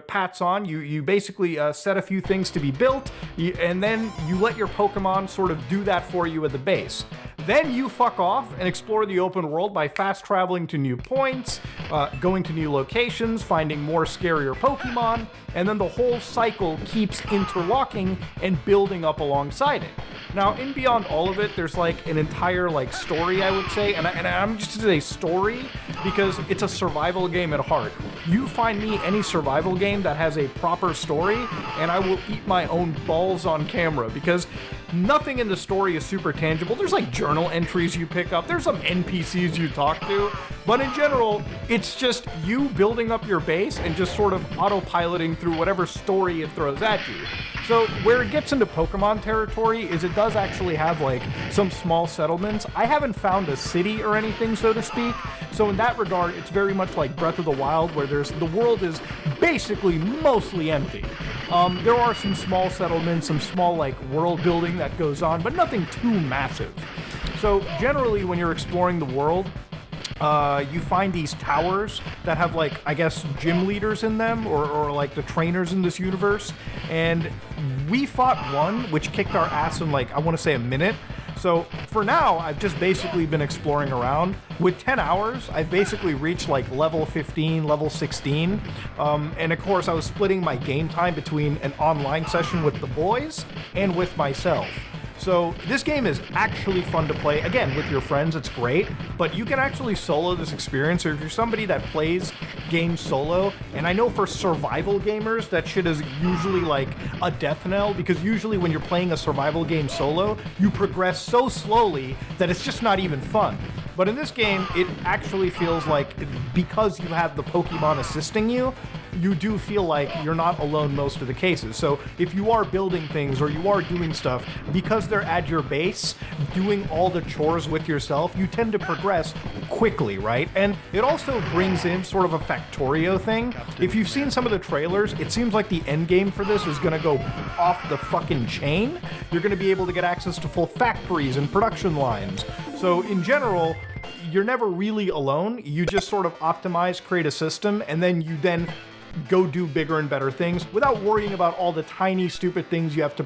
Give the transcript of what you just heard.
pats on. You basically set a few things to be built, and then you let your Pokemon sort of do that for you at the base. Then you fuck off and explore the open world by fast traveling to new points, going to new locations, finding more scarier Pokemon, and then the whole cycle keeps interlocking and building up alongside it. Now, in beyond all of it, there's like an entire like story, I would say, and I'm just gonna say story because it's a survival game at heart. You find me any survival game that has a proper story, and I will eat my own balls on camera because nothing in the story is super tangible. There's like journal entries you pick up, there's some NPCs you talk to, but in general, it's just you building up your base and just sort of autopiloting through whatever story it throws at you. So where it gets into Pokemon territory is it does actually have like some small settlements. I haven't found a city or anything, so to speak. So in that regard, it's very much like Breath of the Wild, where the world is basically mostly empty. There are some small settlements, some small like world building that goes on, but nothing too massive. So generally when you're exploring the world, you find these towers that have like, I guess, gym leaders in them or like the trainers in this universe. And we fought one, which kicked our ass in like, I want to say a minute. So for now, I've just basically been exploring around. With 10 hours, I've basically reached like level 15, level 16. And of course, I was splitting my game time between an online session with the boys and with myself. So this game is actually fun to play. Again, with your friends, it's great, but you can actually solo this experience, or if you're somebody that plays games solo, and I know for survival gamers, that shit is usually like a death knell, because usually when you're playing a survival game solo, you progress so slowly that it's just not even fun. But in this game, it actually feels like, because you have the Pokemon assisting you, you do feel like you're not alone most of the cases. So if you are building things or you are doing stuff, because they're at your base, doing all the chores with yourself, you tend to progress quickly, right? And it also brings in sort of a Factorio thing. If you've seen some of the trailers, it seems like the end game for this is gonna go off the fucking chain. You're gonna be able to get access to full factories and production lines. So in general, you're never really alone. You just sort of optimize, create a system, and then you go do bigger and better things without worrying about all the tiny, stupid things you have to